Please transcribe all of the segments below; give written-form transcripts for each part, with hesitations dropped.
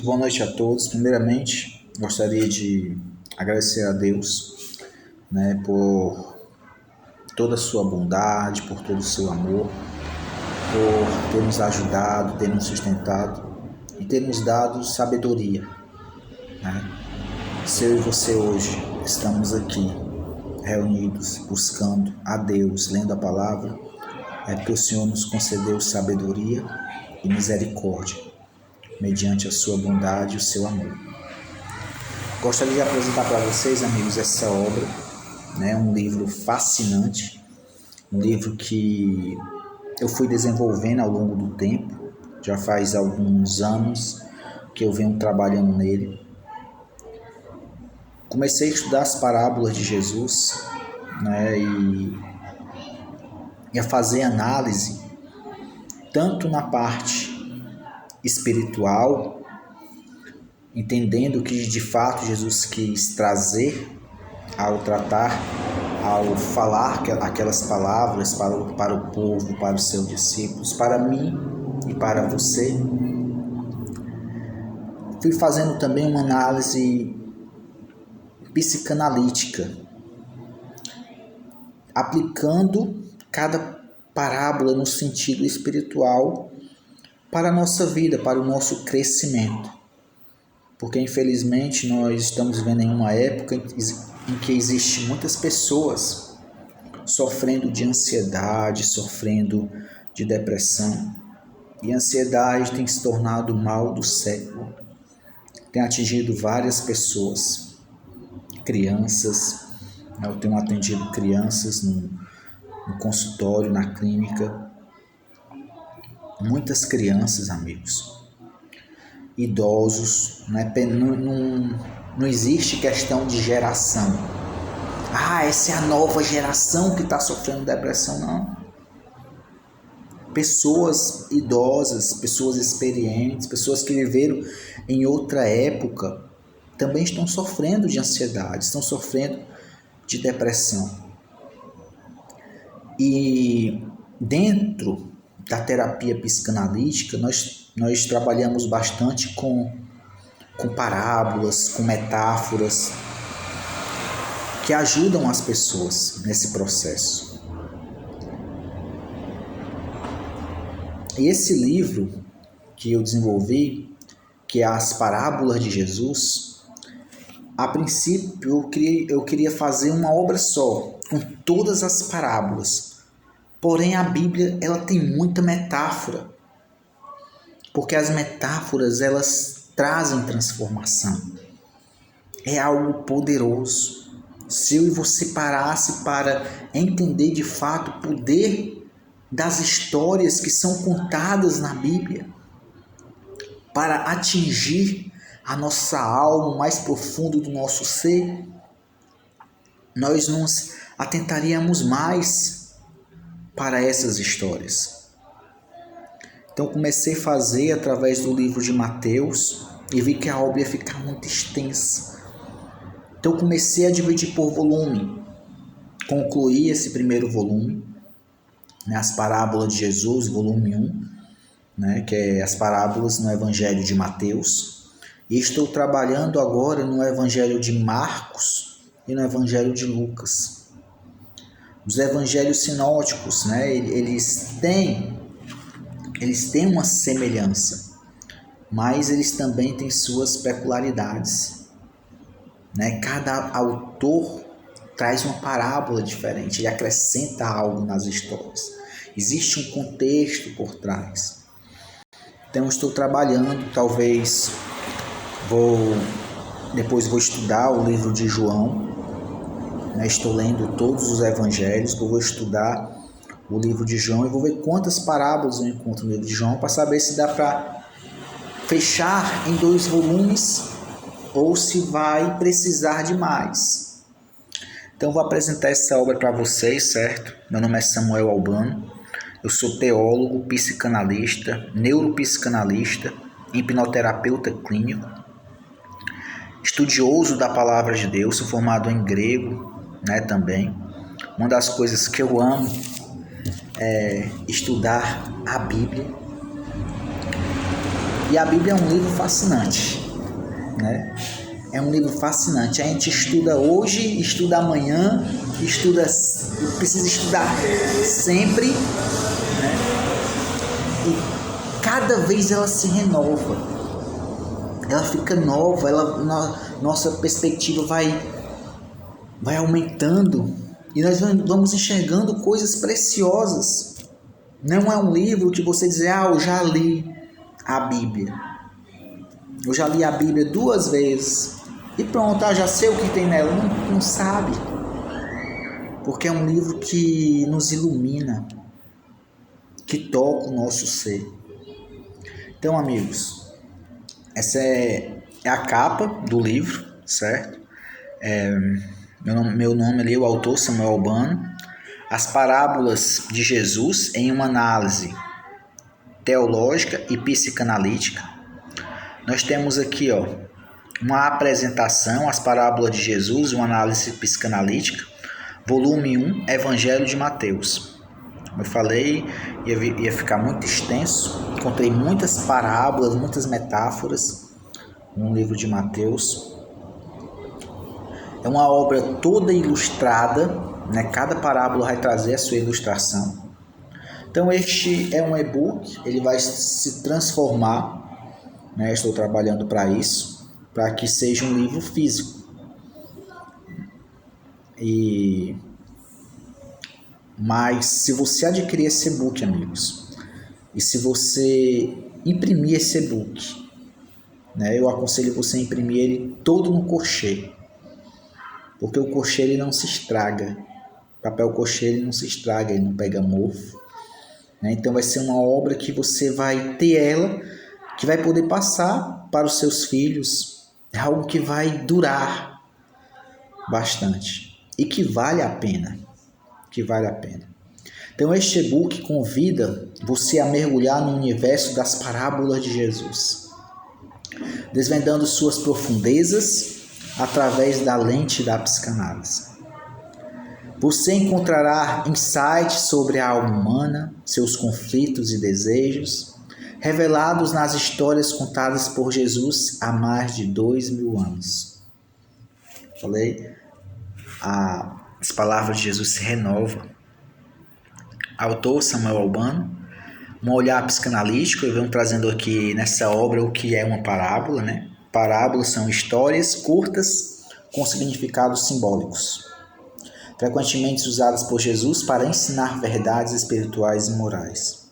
Boa noite a todos. Primeiramente, gostaria de agradecer a Deus, por toda a sua bondade, por todo o seu amor, por ter nos ajudado, ter nos sustentado e ter nos dado sabedoria. Se eu e você hoje estamos aqui reunidos, buscando a Deus, lendo a palavra, é porque o Senhor nos concedeu sabedoria e misericórdia, mediante a sua bondade e o seu amor. Gostaria de apresentar para vocês, amigos, essa obra, um livro fascinante, um livro que eu fui desenvolvendo ao longo do tempo, já faz alguns anos que eu venho trabalhando nele. Comecei a estudar as parábolas de Jesus, e a fazer análise, tanto na parte espiritual, entendendo o que de fato Jesus quis trazer ao tratar, ao falar aquelas palavras para o povo, para os seus discípulos, para mim e para você. Fui fazendo também uma análise psicanalítica, aplicando cada parábola no sentido espiritual para a nossa vida, para o nosso crescimento. Porque infelizmente nós estamos vivendo em uma época em que existem muitas pessoas sofrendo de ansiedade, sofrendo de depressão. E a ansiedade tem se tornado o mal do século. Tem atingido várias pessoas, crianças. Eu tenho atendido crianças no consultório, na clínica. Muitas crianças, amigos. Idosos. Não existe questão de geração. Essa é a nova geração que está sofrendo depressão. Não. Pessoas idosas, pessoas experientes, pessoas que viveram em outra época, também estão sofrendo de ansiedade, estão sofrendo de depressão. E dentro da terapia psicanalítica, nós trabalhamos bastante com parábolas, com metáforas, que ajudam as pessoas nesse processo. E esse livro que eu desenvolvi, que é As Parábolas de Jesus, a princípio eu queria fazer uma obra só, com todas as parábolas. Porém, a Bíblia ela tem muita metáfora, porque as metáforas elas trazem transformação. É algo poderoso. Se eu e você parasse para entender de fato o poder das histórias que são contadas na Bíblia, para atingir a nossa alma, o mais profundo do nosso ser, nós nos atentaríamos mais para essas histórias. Então comecei a fazer através do livro de Mateus e vi que a obra ia ficar muito extensa. Então comecei a dividir por volume. Concluí esse primeiro volume, As Parábolas de Jesus, volume 1, que é as parábolas no Evangelho de Mateus. E estou trabalhando agora no Evangelho de Marcos e no Evangelho de Lucas. Os evangelhos sinóticos, eles têm uma semelhança, mas eles também têm suas peculiaridades. Cada autor traz uma parábola diferente, ele acrescenta algo nas histórias. Existe um contexto por trás. Então, estou trabalhando, talvez depois vou estudar o livro de João. Estou lendo todos os evangelhos, vou estudar o livro de João e vou ver quantas parábolas eu encontro no livro de João para saber se dá para fechar em 2 volumes ou se vai precisar de mais. Então vou apresentar essa obra para vocês, certo? Meu nome é Samuel Albano, eu sou teólogo, psicanalista, neuropsicanalista, hipnoterapeuta clínico, estudioso da Palavra de Deus, sou formado em grego, também. Uma das coisas que eu amo é estudar a Bíblia. E a Bíblia é um livro fascinante, né? É um livro fascinante. A gente estuda hoje, estuda amanhã, precisa estudar sempre, né? E cada vez ela se renova. Ela fica nova, nossa perspectiva vai aumentando e nós vamos enxergando coisas preciosas. Não é um livro que você diz, eu já li a Bíblia. Eu já li a Bíblia 2 vezes e pronto, já sei o que tem nela. Não sabe. Porque é um livro que nos ilumina, que toca o nosso ser. Então, amigos, essa é a capa do livro, certo? Meu nome ali, o autor Samuel Albano. As parábolas de Jesus em uma análise teológica e psicanalítica. Nós temos aqui uma apresentação, as parábolas de Jesus, uma análise psicanalítica, volume 1, Evangelho de Mateus. Como eu falei, ia ficar muito extenso, encontrei muitas parábolas, muitas metáforas no livro de Mateus. É uma obra toda ilustrada, né? Cada parábola vai trazer a sua ilustração. Então este é um e-book, ele vai se transformar, né? Estou trabalhando para isso, para que seja um livro físico. Mas se você adquirir esse e-book, amigos, e se você imprimir esse e-book, né? Eu aconselho você a imprimir ele todo no corchê. Porque o corchê ele não se estraga. O papel corchê ele não se estraga, ele não pega mofo. Né? Então vai ser uma obra que você vai ter ela, que vai poder passar para os seus filhos. É algo que vai durar bastante. E que vale a pena. Então este e-book convida você a mergulhar no universo das parábolas de Jesus. Desvendando suas profundezas através da lente da psicanálise. Você encontrará insights sobre a alma humana, seus conflitos e desejos, revelados nas histórias contadas por Jesus há mais de 2000 anos. Falei, as palavras de Jesus se renovam. Autor Samuel Albano, um olhar psicanalítico, e vamos trazendo aqui nessa obra o que é uma parábola, né? Parábolas são histórias curtas com significados simbólicos, frequentemente usadas por Jesus para ensinar verdades espirituais e morais.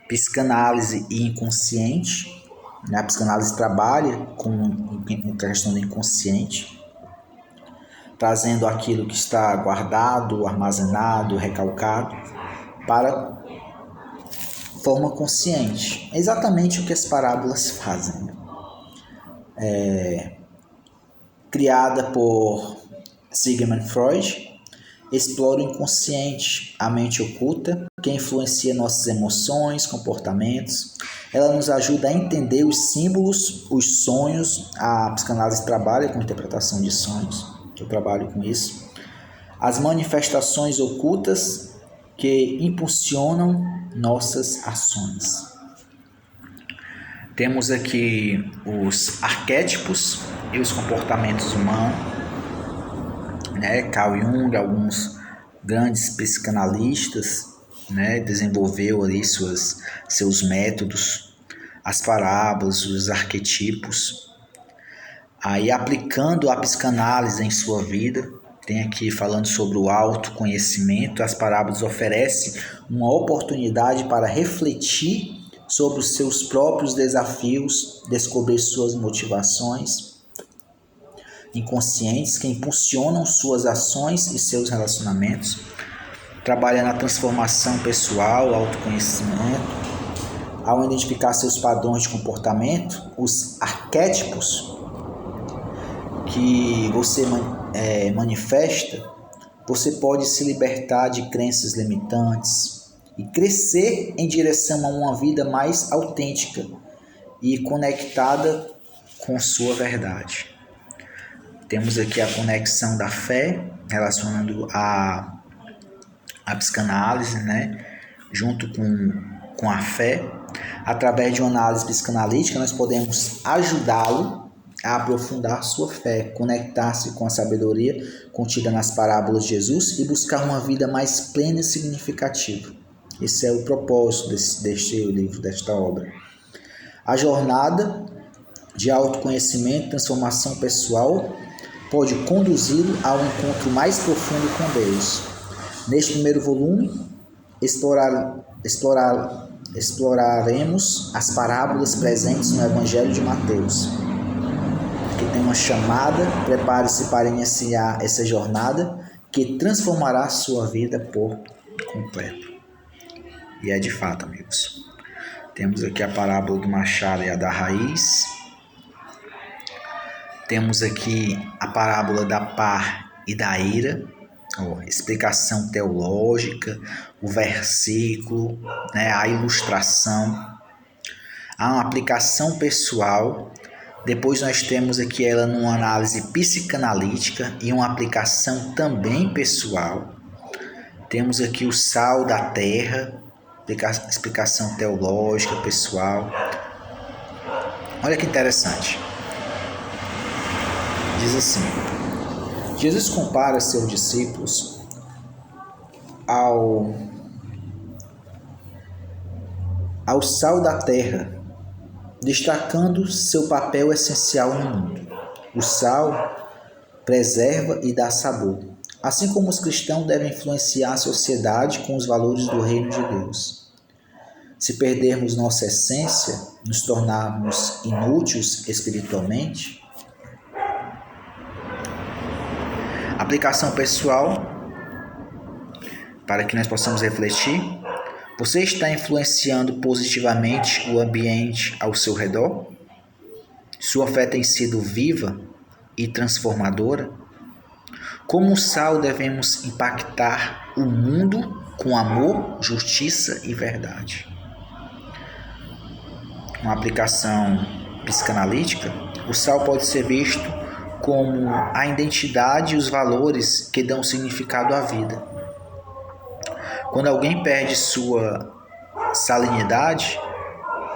Psicanálise e inconsciente. A psicanálise trabalha com a questão do inconsciente, trazendo aquilo que está guardado, armazenado, recalcado, para forma consciente. É exatamente o que as parábolas fazem. Criada por Sigmund Freud, explora o inconsciente, a mente oculta, que influencia nossas emoções, comportamentos. Ela nos ajuda a entender os símbolos, os sonhos. A psicanálise trabalha com interpretação de sonhos, eu trabalho com isso. As manifestações ocultas que impulsionam nossas ações. Temos aqui os arquétipos e os comportamentos humanos, né? Carl Jung, alguns grandes psicanalistas, né? Desenvolveu ali seus métodos, as parábolas, os arquetipos. Aí aplicando a psicanálise em sua vida, tem aqui falando sobre o autoconhecimento. As parábolas oferecem uma oportunidade para refletir sobre os seus próprios desafios, descobrir suas motivações inconscientes que impulsionam suas ações e seus relacionamentos, trabalha na transformação pessoal, autoconhecimento. Ao identificar seus padrões de comportamento, os arquétipos que você manifesta, você pode se libertar de crenças limitantes e crescer em direção a uma vida mais autêntica e conectada com sua verdade. Temos aqui a conexão da fé, relacionando a psicanálise, né, junto com a fé. Através de uma análise psicanalítica, nós podemos ajudá-lo a aprofundar sua fé, conectar-se com a sabedoria contida nas parábolas de Jesus e buscar uma vida mais plena e significativa. Esse é o propósito deste livro, desta obra. A jornada de autoconhecimento e transformação pessoal pode conduzi-lo a um encontro mais profundo com Deus. Neste primeiro volume, exploraremos as parábolas presentes no Evangelho de Mateus, que tem uma chamada: prepare-se para iniciar essa jornada que transformará a sua vida por completo. E é de fato, amigos. Temos aqui a parábola do machado e a da raiz. Temos aqui a parábola da pá e da ira, explicação teológica, o versículo, a ilustração, há uma aplicação pessoal. Depois nós temos aqui ela numa análise psicanalítica e uma aplicação também pessoal. Temos aqui o sal da terra, explicação teológica, pessoal. Olha que interessante. Diz assim: Jesus compara seus discípulos ao sal da terra, destacando seu papel essencial no mundo. O sal preserva e dá sabor. Assim como os cristãos devem influenciar a sociedade com os valores do reino de Deus. Se perdermos nossa essência, nos tornarmos inúteis espiritualmente. Aplicação pessoal, para que nós possamos refletir. Você está influenciando positivamente o ambiente ao seu redor? Sua fé tem sido viva e transformadora? Como sal, devemos impactar o mundo com amor, justiça e verdade. Uma aplicação psicanalítica: o sal pode ser visto como a identidade e os valores que dão significado à vida. Quando alguém perde sua salinidade,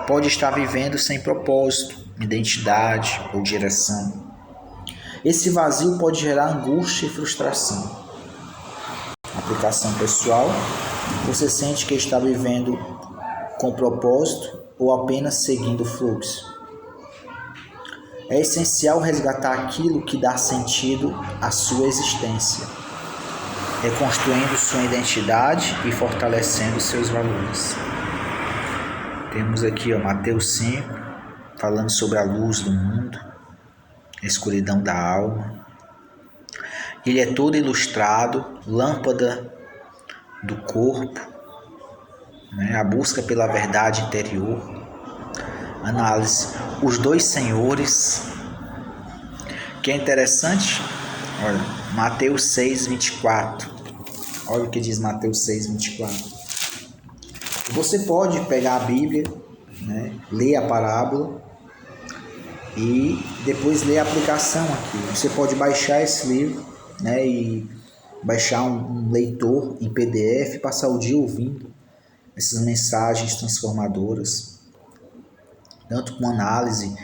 pode estar vivendo sem propósito, identidade ou direção. Esse vazio pode gerar angústia e frustração. Aplicação pessoal: você sente que está vivendo com propósito ou apenas seguindo o fluxo? É essencial resgatar aquilo que dá sentido à sua existência, reconstruindo sua identidade e fortalecendo seus valores. Temos aqui Mateus 5, falando sobre a luz do mundo, a escuridão da alma. Ele é todo ilustrado, lâmpada do corpo, a busca pela verdade interior. Análise: os dois senhores. Que é interessante, olha, Mateus 6, 24. Olha o que diz Mateus 6, 24. Você pode pegar a Bíblia, ler a parábola e depois ler a aplicação aqui. Você pode baixar esse livro, e baixar um leitor em PDF e passar o dia ouvindo essas mensagens transformadoras. Tanto com análise,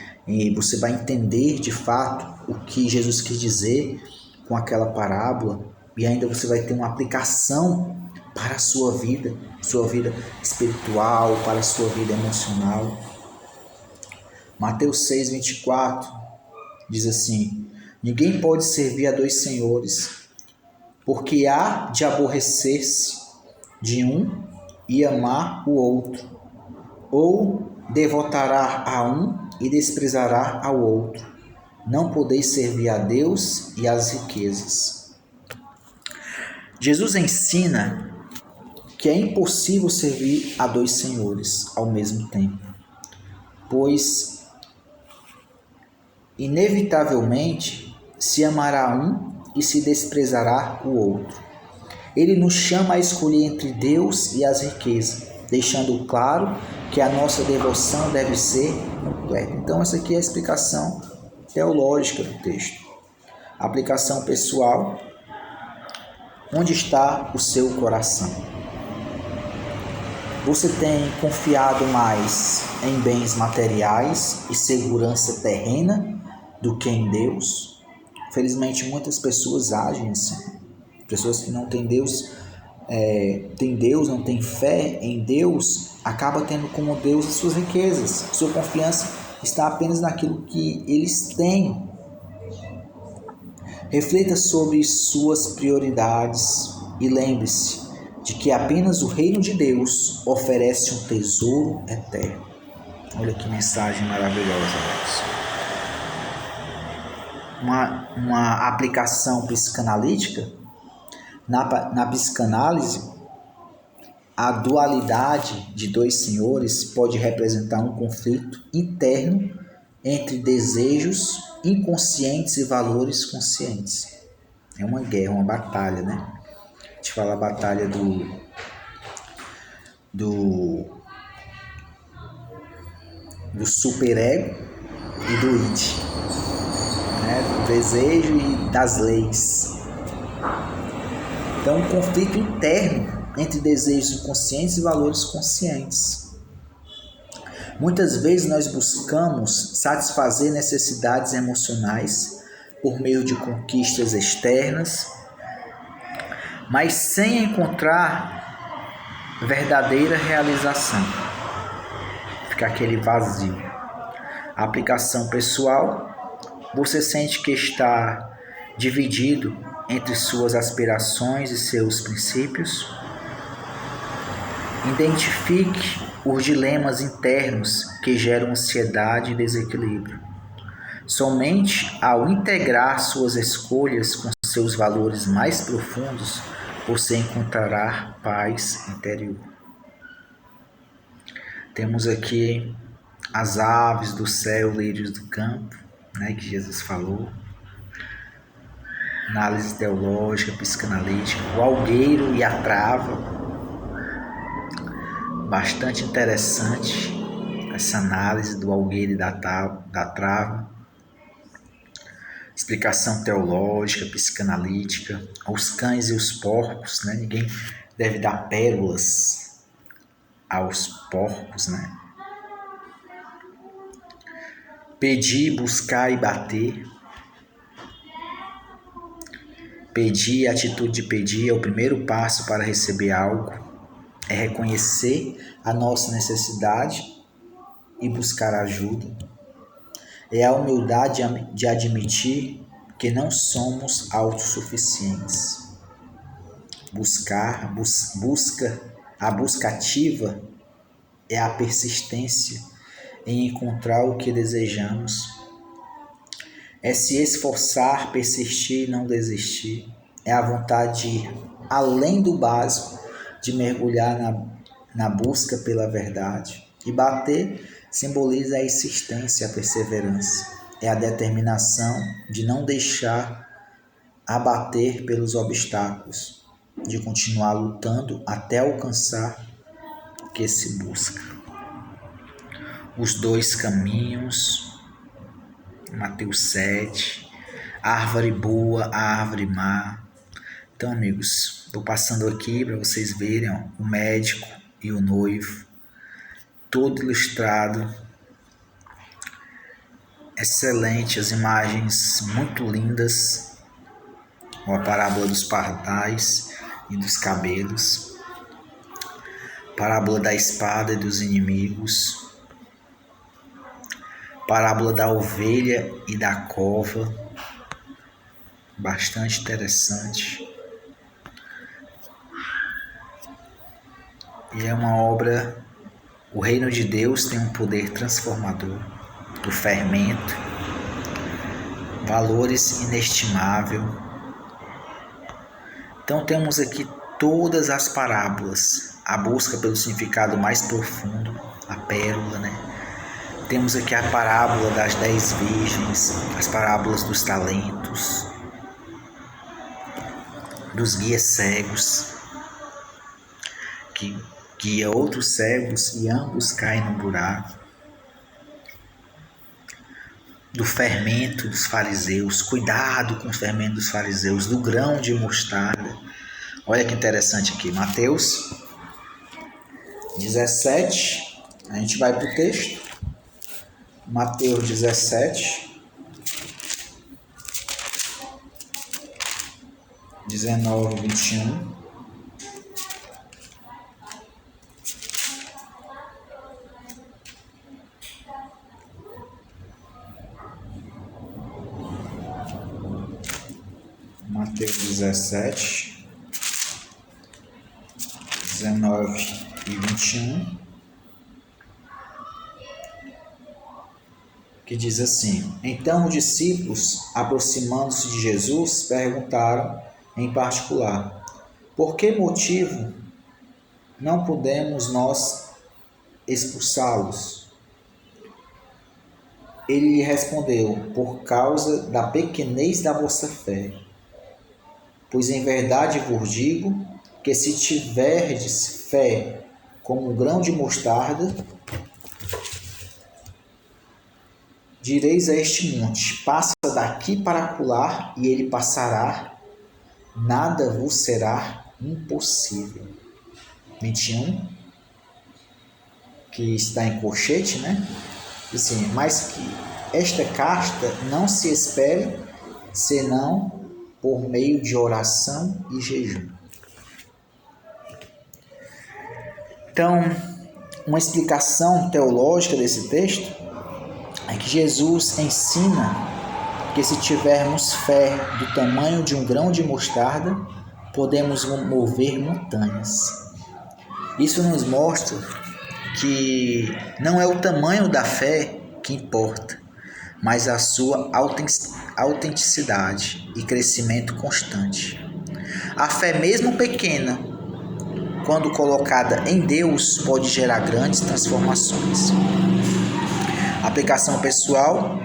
você vai entender de fato o que Jesus quis dizer com aquela parábola, e ainda você vai ter uma aplicação para a sua vida espiritual, para a sua vida emocional. Mateus 6, 24 diz assim: ninguém pode servir a dois senhores, porque há de aborrecer-se de um e amar o outro, ou devotará a um e desprezará ao outro. Não podeis servir a Deus e às riquezas. Jesus ensina que é impossível servir a dois senhores ao mesmo tempo, pois inevitavelmente se amará um e se desprezará o outro. Ele nos chama a escolher entre Deus e as riquezas, deixando claro que a nossa devoção deve ser completa. Então essa aqui é a explicação teológica do texto. Aplicação pessoal: onde está o seu coração? Você tem confiado mais em bens materiais e segurança terrena do que em Deus? Felizmente, muitas pessoas agem assim. Pessoas que não têm Deus, não têm fé em Deus, acaba tendo como Deus as suas riquezas. Sua confiança está apenas naquilo que eles têm. Reflita sobre suas prioridades e lembre-se de que apenas o reino de Deus oferece um tesouro eterno. Olha que mensagem maravilhosa, irmãos. Uma aplicação psicanalítica. Na psicanálise, a dualidade de dois senhores pode representar um conflito interno entre desejos inconscientes e valores conscientes. É uma guerra, uma batalha, né? A gente fala a batalha do superego e do id, né? Do desejo e das leis. Então, um conflito interno entre desejos inconscientes e valores conscientes. Muitas vezes nós buscamos satisfazer necessidades emocionais por meio de conquistas externas, mas sem encontrar verdadeira realização. Fica aquele vazio. A aplicação pessoal, você sente que está dividido entre suas aspirações e seus princípios. Identifique os dilemas internos que geram ansiedade e desequilíbrio. Somente ao integrar suas escolhas com seus valores mais profundos, você encontrará paz interior. Temos aqui as aves do céu, lírios do campo, né, que Jesus falou. Análise teológica, psicanalítica, o algueiro e a trava. Bastante interessante essa análise do algueiro e da trava. Explicação teológica, psicanalítica, os cães e os porcos, né? Ninguém deve dar pérolas aos porcos, né? Pedir, buscar e bater. Pedir, a atitude de pedir é o primeiro passo para receber algo. É reconhecer a nossa necessidade e buscar ajuda. É a humildade de admitir que não somos autossuficientes. A busca ativa é a persistência em encontrar o que desejamos. É se esforçar, persistir e não desistir. É a vontade de ir além do básico, de mergulhar na busca pela verdade. E bater simboliza a insistência, a perseverança. É a determinação de não deixar abater pelos obstáculos, de continuar lutando até alcançar o que se busca. Os dois caminhos, Mateus 7, a árvore boa, a árvore má. Então, amigos, estou passando aqui para vocês verem, ó, o médico e o noivo, todo ilustrado, excelente, as imagens muito lindas, ó, a parábola dos pardais e dos cabelos, parábola da espada e dos inimigos, parábola da ovelha e da cova, bastante interessante. E é uma obra, o reino de Deus tem um poder transformador, do fermento, valores inestimáveis. Então temos aqui todas as parábolas, a busca pelo significado mais profundo, a pérola, né? Temos aqui a parábola das 10 virgens, as parábolas dos talentos, dos guias cegos, que guia outros cegos e ambos caem no buraco, do fermento dos fariseus, cuidado com o fermento dos fariseus, do grão de mostarda. Olha que interessante aqui, Mateus 17, a gente vai para o texto. Mateus 17, 19 e 21. Mateus 17, 19 e 21, que diz assim: Então os discípulos, aproximando-se de Jesus, perguntaram em particular: Por que motivo não podemos nós expulsá-los? Ele lhe respondeu: Por causa da pequenez da vossa fé. Pois em verdade vos digo que se tiverdes fé como um grão de mostarda, direis a este monte: passa daqui para acolá, e ele passará, nada vos será impossível. 21, que está em colchete, né? Assim, mas que esta casta não se espere, senão por meio de oração e jejum. Então, uma explicação teológica desse texto é que Jesus ensina que se tivermos fé do tamanho de um grão de mostarda, podemos mover montanhas. Isso nos mostra que não é o tamanho da fé que importa, mas a sua autenticidade e crescimento constante. A fé, mesmo pequena, quando colocada em Deus, pode gerar grandes transformações. Aplicação pessoal: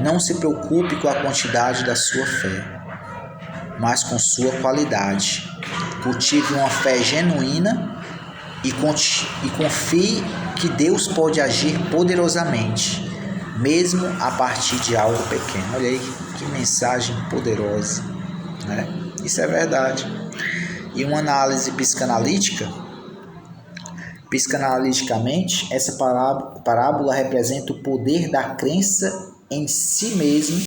não se preocupe com a quantidade da sua fé, mas com sua qualidade. Cultive uma fé genuína e confie que Deus pode agir poderosamente, mesmo a partir de algo pequeno. Olha aí que mensagem poderosa, né? Isso é verdade. E uma análise psicanaliticamente, essa parábola representa o poder da crença em si mesmo